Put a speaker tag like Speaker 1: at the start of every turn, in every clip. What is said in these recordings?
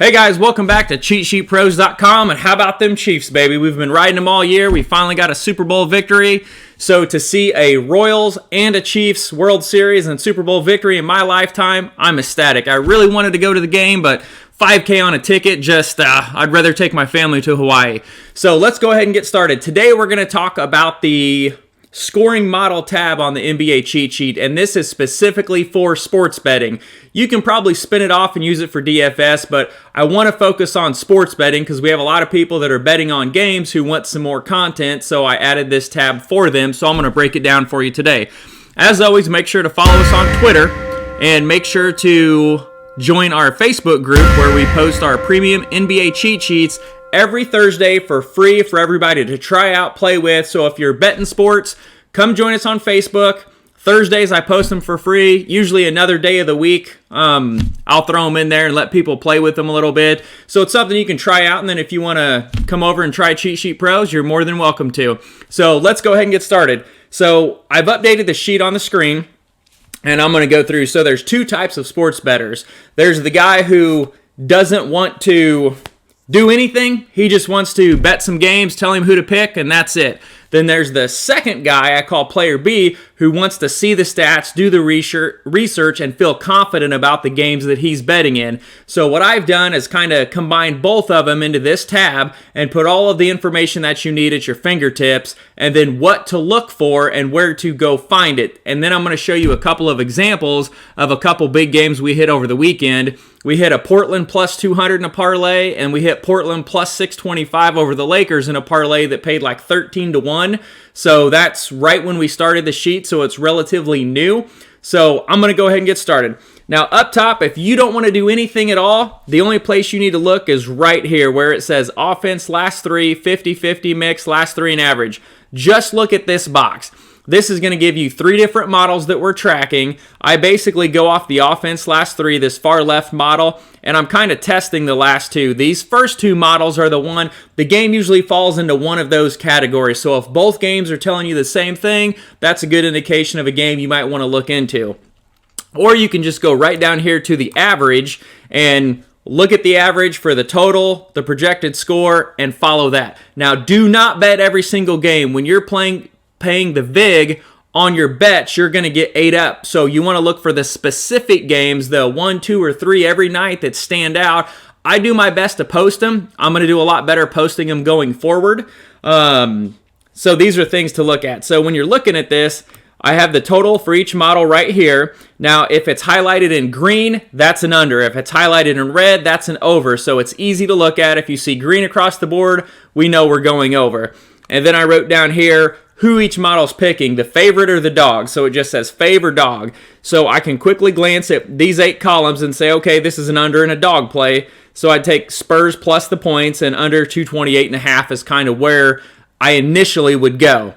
Speaker 1: Hey guys, welcome back to CheatSheetPros.com, and how about them Chiefs, baby? We've been riding them all year. We finally got a Super Bowl victory. So to see a Royals and a Chiefs World Series and Super Bowl victory in my lifetime, I'm ecstatic. I really wanted to go to the game, but $5K on a ticket, I'd rather take my family to Hawaii. So let's go ahead and get started. Today we're going to talk about the scoring model tab on the NBA cheat sheet, and this is specifically for sports betting. You can probably spin it off and use it for DFS, but I want to focus on sports betting because we have a lot of people that are betting on games who want some more content, so I added this tab for them, so I'm going to break it down for you today. As always, make sure to follow us on Twitter, and make sure to join our Facebook group where we post our premium NBA cheat sheets every Thursday for free for everybody to try out, play with. So if you're betting sports, come join us on Facebook. Thursdays, I post them for free, usually another day of the week. I'll throw them in there and let people play with them a little bit. So it's something you can try out, and then if you want to come over and try Cheat Sheet Pros, you're more than welcome to. So let's go ahead and get started. So I've updated the sheet on the screen, and I'm going to go through. So there's two types of sports bettors. There's the guy who doesn't want to do anything. He just wants to bet some games, tell him who to pick, and that's it. Then there's the second guy I call Player B, who wants to see the stats, do the research, and feel confident about the games that he's betting in. So what I've done is kind of combine both of them into this tab and put all of the information that you need at your fingertips, and then what to look for and where to go find it. And then I'm going to show you a couple of examples of a couple big games we hit over the weekend. We hit a Portland plus 200 in a parlay, and we hit Portland plus 625 over the Lakers in a parlay that paid like 13-1. So that's right when we started the sheet, so it's relatively new. So I'm going to go ahead and get started. Now up top, if you don't want to do anything at all, the only place you need to look is right here where it says offense last three, 50-50 mix, last three and average. Just look at this box. This is going to give you three different models that we're tracking. I basically go off the offense last three, this far left model, and I'm kind of testing the last two. These first two models are the game usually falls into one of those categories. So if both games are telling you the same thing, that's a good indication of a game you might want to look into. Or you can just go right down here to the average and look at the average for the total, the projected score, and follow that. Now, do not bet every single game. When you're paying the VIG on your bets, you're going to get ate up. So you want to look for the specific games, the 1, 2, or 3 every night that stand out. I do my best to post them. I'm going to do a lot better posting them going forward. So these are things to look at. So when you're looking at this, I have the total for each model right here. Now, if it's highlighted in green, that's an under. If it's highlighted in red, that's an over. So it's easy to look at. If you see green across the board, we know we're going over. And then I wrote down here who each model's picking, the favorite or the dog. So it just says favor dog. So I can quickly glance at these 8 columns and say, okay, this is an under and a dog play. So I take Spurs plus the points, and under 228.5 is kind of where I initially would go.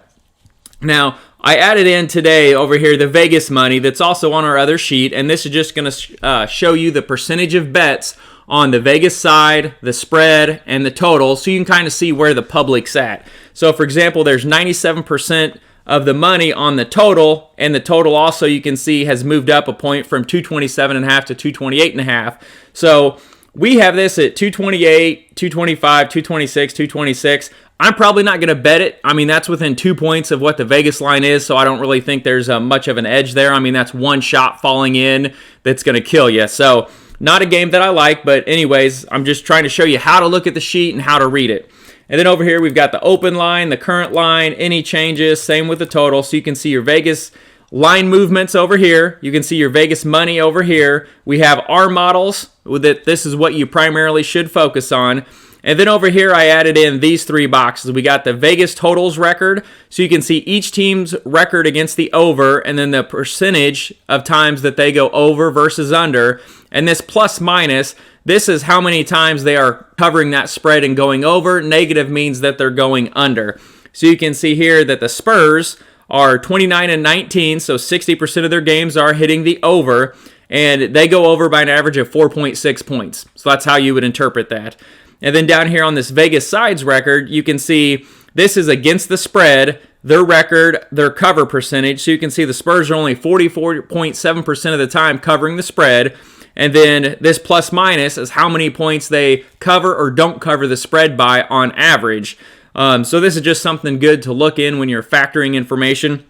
Speaker 1: Now, I added in today over here the Vegas money that's also on our other sheet, and this is just going to show you the percentage of bets on the Vegas side, the spread, and the total, so you can kind of see where the public's at. So, for example, there's 97% of the money on the total, and the total also, you can see, has moved up a point from 227.5 to 228.5. So, we have this at 228, 225, 226, 226. I'm probably not going to bet it. I mean, that's within 2 points of what the Vegas line is, so I don't really think there's much of an edge there. I mean, that's one shot falling in that's going to kill you. So, not a game that I like, but anyways, I'm just trying to show you how to look at the sheet and how to read it. And then over here, we've got the open line, the current line, any changes, same with the total. So you can see your Vegas line movements over here. You can see your Vegas money over here. We have our models that this is what you primarily should focus on. And then over here, I added in these 3 boxes. We got the Vegas totals record, so you can see each team's record against the over, and then the percentage of times that they go over versus under. And this plus minus, this is how many times they are covering that spread and going over. Negative means that they're going under. So you can see here that the Spurs are 29-19, so 60% of their games are hitting the over, and they go over by an average of 4.6 points. So that's how you would interpret that. And then down here on this Vegas sides record, you can see this is against the spread, their record, their cover percentage. So you can see the Spurs are only 44.7% of the time covering the spread. And then this plus minus is how many points they cover or don't cover the spread by on average. So this is just something good to look in when you're factoring information.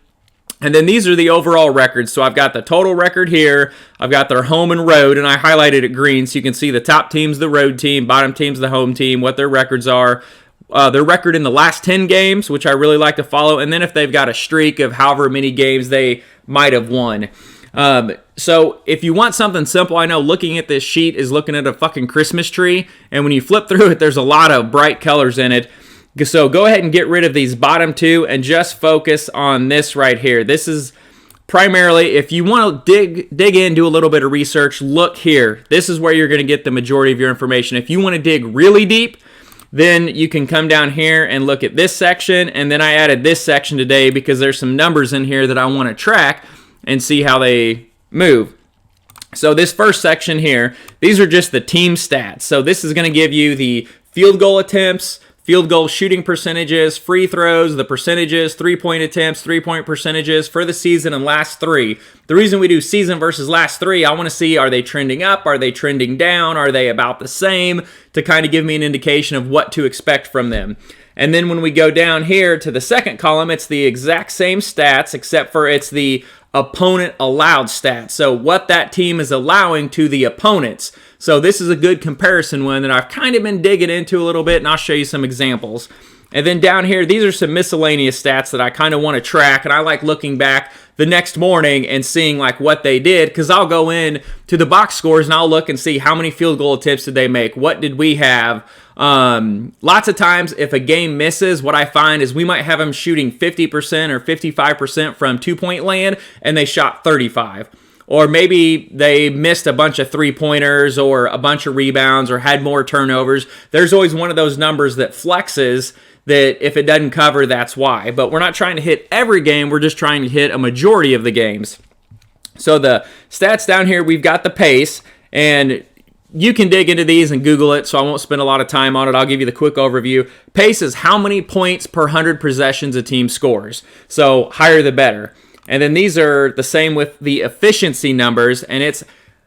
Speaker 1: And then these are the overall records. So I've got the total record here. I've got their home and road, and I highlighted it green so you can see the top team's the road team, bottom team's the home team, what their records are. Their record in the last 10 games, which I really like to follow, and then if they've got a streak of however many games they might have won. So if you want something simple, I know looking at this sheet is looking at a fucking Christmas tree, and when you flip through it, there's a lot of bright colors in it. So go ahead and get rid of these bottom two and just focus on this right here. This is primarily, if you want to dig in, do a little bit of research, look here. This is where you're going to get the majority of your information. If you want to dig really deep, then you can come down here and look at this section, and then I added this section today because there's some numbers in here that I want to track and see how they move. So this first section here, these are just the team stats. So this is going to give you the field goal attempts, field goal shooting percentages, free throws, the percentages, three-point attempts, three-point percentages for the season and last three. The reason we do season versus last three, I want to see, are they trending up? Are they trending down? Are they about the same? To kind of give me an indication of what to expect from them. And then when we go down here to the second column, it's the exact same stats, except for it's the opponent allowed stats. So what that team is allowing to the opponents. So this is a good comparison one that I've kind of been digging into a little bit, and I'll show you some examples. And then down here, these are some miscellaneous stats that I kind of want to track, and I like looking back the next morning and seeing like what they did, because I'll go in to the box scores and I'll look and see how many field goal attempts did they make, what did we have. Lots of times if a game misses, what I find is we might have them shooting 50% or 55% from two-point land and they shot 35. Or maybe they missed a bunch of three-pointers or a bunch of rebounds or had more turnovers. There's always one of those numbers that flexes that if it doesn't cover, that's why. But we're not trying to hit every game. We're just trying to hit a majority of the games. So the stats down here, we've got the pace, and you can dig into these and Google it, so I won't spend a lot of time on it. I'll give you the quick overview. Pace is how many points per 100 possessions a team scores. So higher the better. And then these are the same with the efficiency numbers, and it's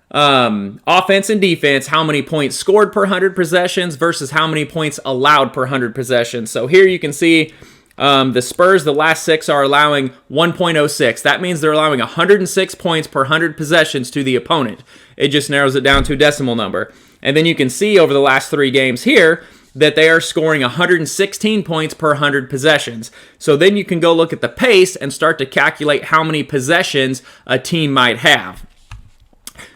Speaker 1: offense and defense, how many points scored per 100 possessions versus how many points allowed per 100 possessions. So here you can see the Spurs, the last six are allowing 1.06. That means they're allowing 106 points per 100 possessions to the opponent. It just narrows it down to a decimal number. And then you can see over the last three games here that they are scoring 116 points per 100 possessions. So then you can go look at the pace and start to calculate how many possessions a team might have.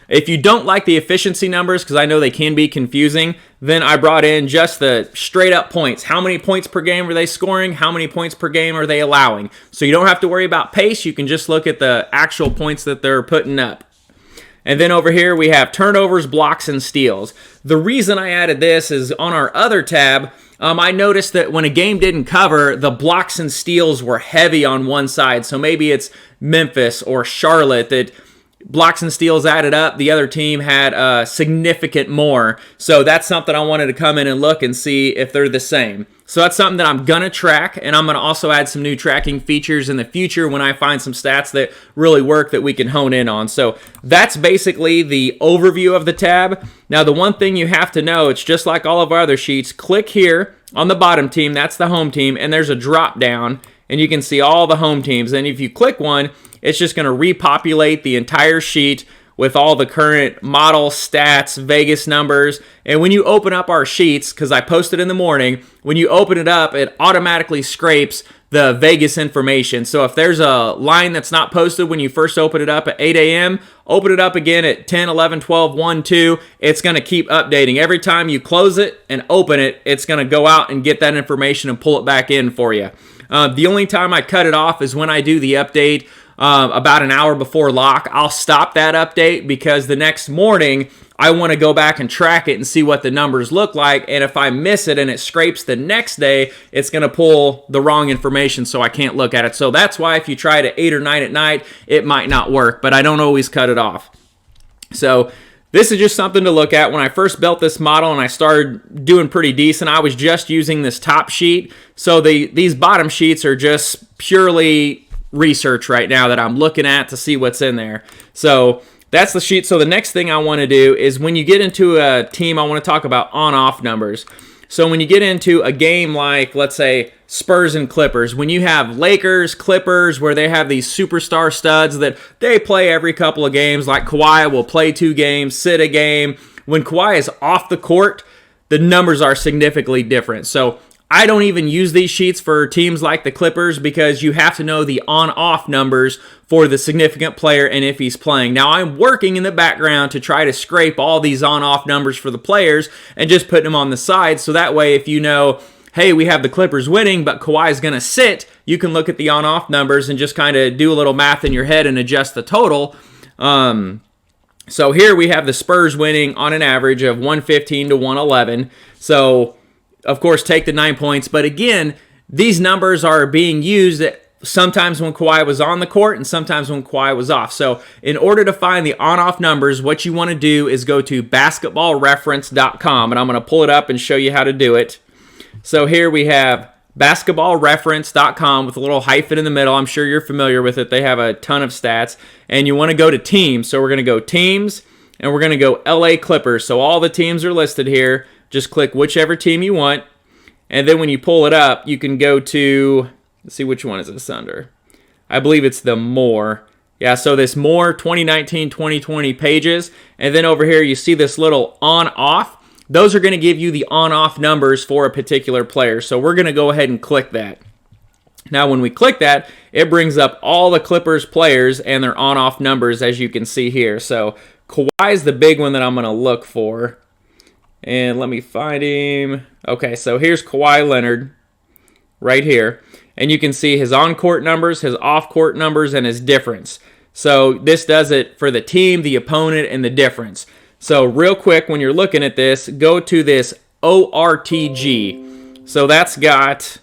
Speaker 1: If you don't like the efficiency numbers, because I know they can be confusing, then I brought in just the straight up points. How many points per game are they scoring? How many points per game are they allowing? So you don't have to worry about pace. You can just look at the actual points that they're putting up. And then over here we have turnovers, blocks, and steals. The reason I added this is on our other tab, I noticed that when a game didn't cover, the blocks and steals were heavy on one side. So maybe it's Memphis or Charlotte that blocks and steals added up. The other team had significant more. So that's something I wanted to come in and look and see if they're the same. So that's something that I'm going to track, and I'm going to also add some new tracking features in the future when I find some stats that really work that we can hone in on. So that's basically the overview of the tab. Now, the one thing you have to know, it's just like all of our other sheets. Click here on the bottom team. That's the home team, and there's a drop down, and you can see all the home teams. And if you click one, it's just going to repopulate the entire sheet with all the current model stats, Vegas numbers. And when you open up our sheets, because I posted in the morning, when you open it up, it automatically scrapes the Vegas information. So if there's a line that's not posted when you first open it up at 8 a.m., open it up again at 10, 11, 12, 1, 2. It's going to keep updating. Every time you close it and open it, it's going to go out and get that information and pull it back in for you. The only time I cut it off is when I do the update about an hour before lock. I'll stop that update because the next morning I want to go back and track it and see what the numbers look like. And if I miss it and it scrapes the next day, it's going to pull the wrong information, so I can't look at it. So that's why if you try it at 8 or 9 at night, it might not work, but I don't always cut it off. So this is just something to look at. When I first built this model and I started doing pretty decent, I was just using this top sheet. So these bottom sheets are just purely research right now that I'm looking at to see what's in there. So that's the sheet. So the next thing I want to do is when you get into a team, I want to talk about on-off numbers. So when you get into a game like, let's say, Spurs and Clippers, when you have Lakers, Clippers, where they have these superstar studs that they play every couple of games, like Kawhi will play 2 games, sit a game. When Kawhi is off the court, the numbers are significantly different. So I don't even use these sheets for teams like the Clippers because you have to know the on-off numbers for the significant player and if he's playing. Now, I'm working in the background to try to scrape all these on-off numbers for the players and just putting them on the side. So that way, if you know, hey, we have the Clippers winning, but Kawhi's going to sit, you can look at the on-off numbers and just kind of do a little math in your head and adjust the total. So here we have the Spurs winning on an average of 115 to 111. So of course, take the 9 points. But again, these numbers are being used sometimes when Kawhi was on the court and sometimes when Kawhi was off. So in order to find the on-off numbers, what you want to do is go to basketballreference.com. And I'm going to pull it up and show you how to do it. So here we have basketballreference.com with a little hyphen in the middle. I'm sure you're familiar with it. They have a ton of stats. And you want to go to teams. So we're going to go teams and we're going to go LA Clippers. So all the teams are listed here. Just click whichever team you want, and then when you pull it up, you can go to, let's see which one is this under. I believe it's the More. Yeah, so this More 2019-2020 pages, and then over here you see this little on-off. Those are going to give you the on-off numbers for a particular player, so we're going to go ahead and click that. Now when we click that, it brings up all the Clippers players and their on-off numbers as you can see here. So Kawhi is the big one that I'm going to look for. And let me find him. Okay, so here's Kawhi Leonard right here. And you can see his on-court numbers, his off-court numbers, and his difference. So this does it for the team, the opponent, and the difference. So real quick, when you're looking at this, go to this ORTG. So that's got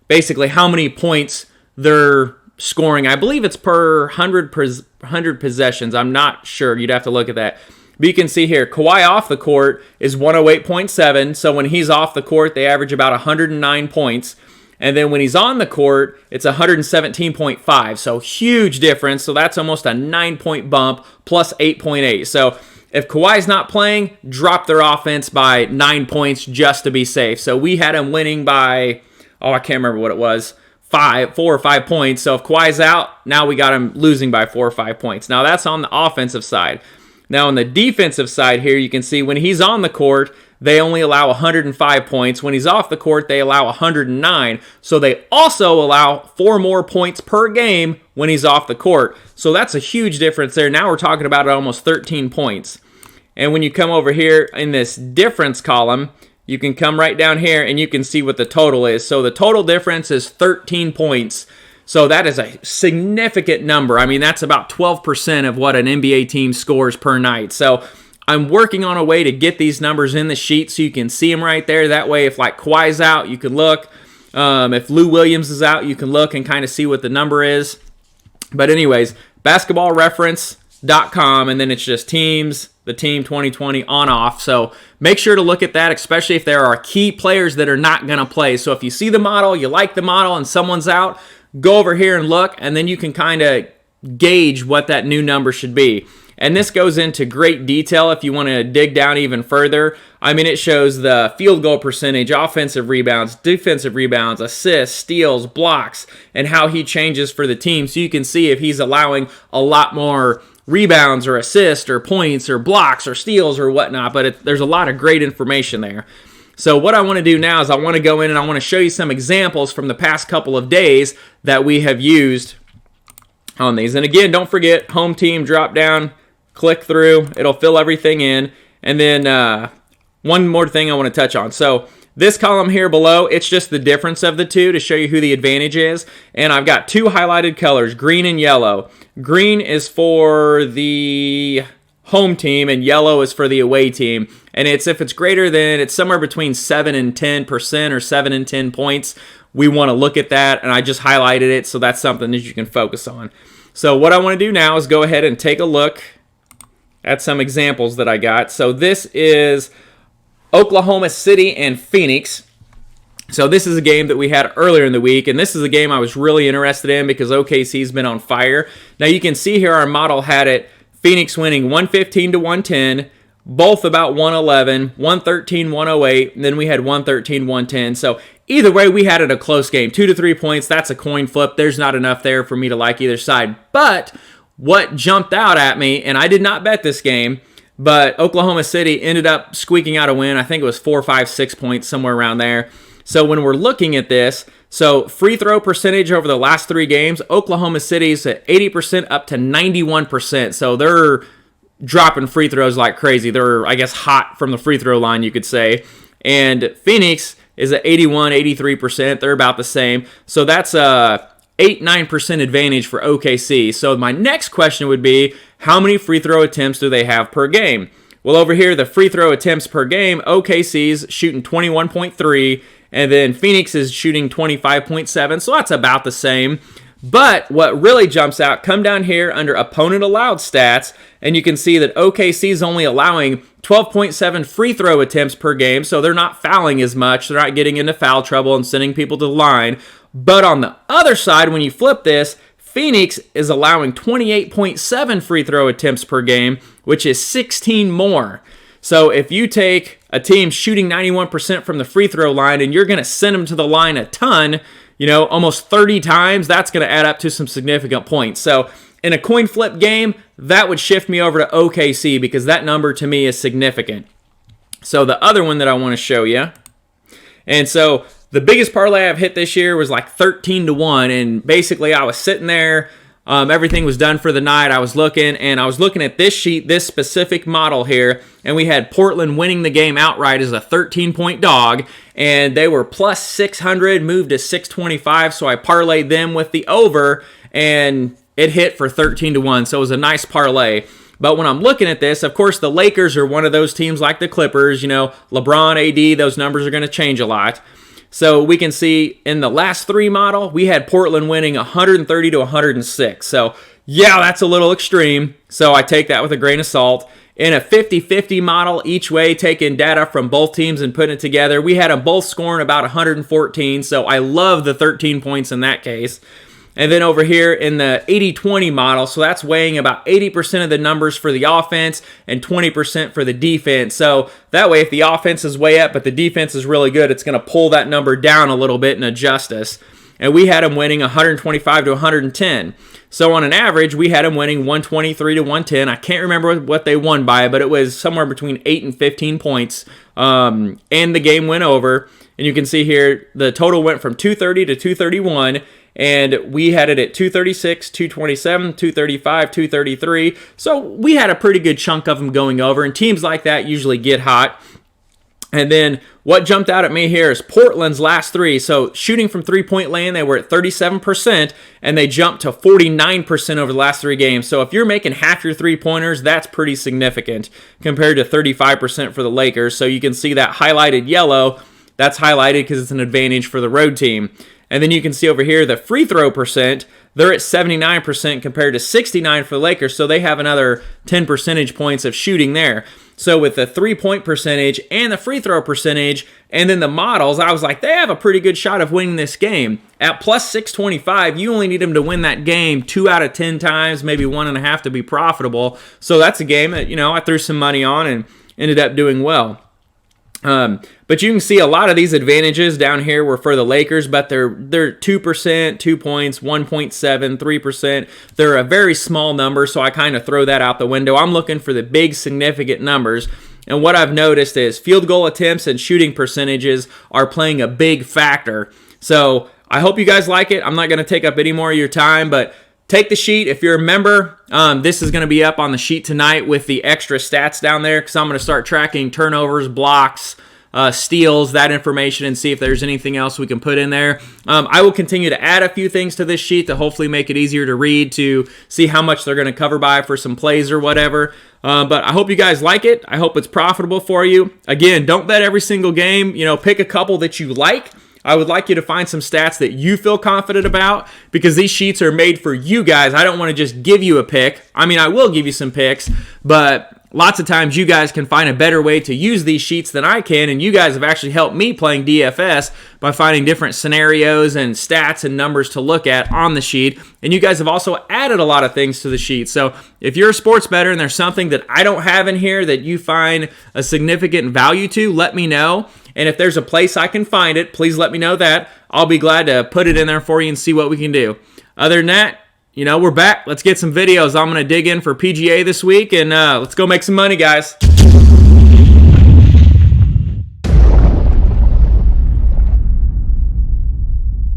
Speaker 1: basically how many points they're scoring. I believe it's per 100 possessions. I'm not sure. You'd have to look at that. But you can see here, Kawhi off the court is 108.7. So when he's off the court, they average about 109 points. And then when he's on the court, it's 117.5. So huge difference. So that's almost a 9-point bump plus 8.8. So if Kawhi's not playing, drop their offense by 9 points just to be safe. So we had him winning by, I can't remember what it was, 4 or 5 points. So if Kawhi's out, now we got him losing by 4 or 5 points. Now that's on the offensive side. Now on the defensive side here, you can see when he's on the court, they only allow 105 points. When he's off the court, they allow 109. So they also allow 4 more points per game when he's off the court. So that's a huge difference there. Now we're talking about almost 13 points. And when you come over here in this difference column, you can come right down here and you can see what the total is. So the total difference is 13 points. So that is a significant number. I mean, that's about 12% of what an NBA team scores per night. So I'm working on a way to get these numbers in the sheet so you can see them right there. That way, if like Kawhi's out, you can look. If Lou Williams is out, you can look and kind of see what the number is. But anyways, basketballreference.com, and then it's just teams, the team 2020 on-off. So make sure to look at that, especially if there are key players that are not going to play. So if you see the model, you like the model, and someone's out, go over here and look, and then you can kind of gauge what that new number should be. And this goes into great detail if you want to dig down even further. I mean, it shows the field goal percentage, offensive rebounds, defensive rebounds, assists, steals, blocks, and how he changes for the team. So you can see if he's allowing a lot more rebounds or assists or points or blocks or steals or whatnot. But there's a lot of great information there. So what I want to do now is I want to go in and I want to show you some examples from the past couple of days that we have used on these. And again, don't forget, home team, drop down, click through, it'll fill everything in. And then one more thing I want to touch on. So this column here below, it's just the difference of the two to show you who the advantage is. And I've got 2 highlighted colors, green and yellow. Green is for the home team and yellow is for the away team. And it's if it's greater than, it's somewhere between 7 and 10% or 7 and 10 points. We want to look at that, and I just highlighted it, so that's something that you can focus on. So what I want to do now is go ahead and take a look at some examples that I got. So this is Oklahoma City and Phoenix. So this is a game that we had earlier in the week, and this is a game I was really interested in because OKC's been on fire. Now you can see here our model had it Phoenix winning 115 to 110, both about 111, 113, 108, and then we had 113, 110. So either way, we had it a close game. 2 to 3 points, that's a coin flip. There's not enough there for me to like either side. But what jumped out at me, and I did not bet this game, but Oklahoma City ended up squeaking out a win. I think it was 4, 5, 6 points, somewhere around there. So when we're looking at this, so free throw percentage over the last 3 games, Oklahoma City's at 80% up to 91%. So they're dropping free throws like crazy. They're, I guess, hot from the free throw line, you could say. And Phoenix is at 81, 83%. They're about the same. So that's a 8-9% advantage for OKC. So my next question would be, how many free throw attempts do they have per game? Well, over here, the free throw attempts per game, OKC's shooting 21.3, and then Phoenix is shooting 25.7, so that's about the same. But what really jumps out, come down here under opponent allowed stats, and you can see that OKC is only allowing 12.7 free throw attempts per game, so they're not fouling as much. They're not getting into foul trouble and sending people to the line. But on the other side, when you flip this, Phoenix is allowing 28.7 free throw attempts per game, which is 16 more. So if you take a team shooting 91% from the free throw line and you're going to send them to the line a ton, almost 30 times, that's going to add up to some significant points. So in a coin flip game, that would shift me over to OKC because that number to me is significant. So the other one that I want to show you, and so the biggest parlay I've hit this year was like 13 to 1, and basically I was sitting there, everything was done for the night. I was looking at this sheet, this specific model here, and we had Portland winning the game outright as a 13-point dog, and they were plus 600, moved to 625, so I parlayed them with the over, and it hit for 13 to 1, so it was a nice parlay. But when I'm looking at this, of course, the Lakers are one of those teams like the Clippers, LeBron, AD, those numbers are going to change a lot. So we can see in the last 3 model, we had Portland winning 130 to 106. So yeah, that's a little extreme. So I take that with a grain of salt. In a 50-50 model each way, taking data from both teams and putting it together, we had them both scoring about 114. So I love the 13 points in that case. And then over here in the 80-20 model, so that's weighing about 80% of the numbers for the offense and 20% for the defense. So that way, if the offense is way up but the defense is really good, it's going to pull that number down a little bit and adjust us. And we had them winning 125 to 110. So on an average, we had them winning 123 to 110. I can't remember what they won by, but it was somewhere between 8 and 15 points. And the game went over. And you can see here, the total went from 230 to 231. And we had it at 236, 227, 235, 233. So we had a pretty good chunk of them going over. And teams like that usually get hot. And then what jumped out at me here is Portland's last 3. So shooting from three-point land, they were at 37%, and they jumped to 49% over the last 3 games. So if you're making half your three-pointers, that's pretty significant compared to 35% for the Lakers. So you can see that highlighted yellow. That's highlighted because it's an advantage for the road team. And then you can see over here the free throw percent. They're at 79% compared to 69% for the Lakers, so they have another 10 percentage points of shooting there. So with the 3-point percentage and the free throw percentage and then the models, I was like, they have a pretty good shot of winning this game. At plus 625, you only need them to win that game 2 out of 10 times, maybe 1.5 to be profitable. So that's a game that, I threw some money on and ended up doing well. But you can see a lot of these advantages down here were for the Lakers, but they're 2%, 2 points, 1.7, 3%. They're a very small number, so I kind of throw that out the window. I'm looking for the big significant numbers. And what I've noticed is field goal attempts and shooting percentages are playing a big factor. So I hope you guys like it. I'm not going to take up any more of your time, but take the sheet. If you're a member, this is going to be up on the sheet tonight with the extra stats down there because I'm going to start tracking turnovers, blocks, steals, that information, and see if there's anything else we can put in there. I will continue to add a few things to this sheet to hopefully make it easier to read, to see how much they're going to cover by for some plays or whatever. But I hope you guys like it. I hope it's profitable for you. Again, don't bet every single game. Pick a couple that you like. I would like you to find some stats that you feel confident about because these sheets are made for you guys. I don't want to just give you a pick. I mean, I will give you some picks, but lots of times you guys can find a better way to use these sheets than I can, and you guys have actually helped me playing DFS by finding different scenarios and stats and numbers to look at on the sheet, and you guys have also added a lot of things to the sheet. So if you're a sports bettor and there's something that I don't have in here that you find a significant value to, let me know. And if there's a place I can find it, please let me know that. I'll be glad to put it in there for you and see what we can do. Other than that, we're back. Let's get some videos. I'm going to dig in for PGA this week, and let's go make some money, guys.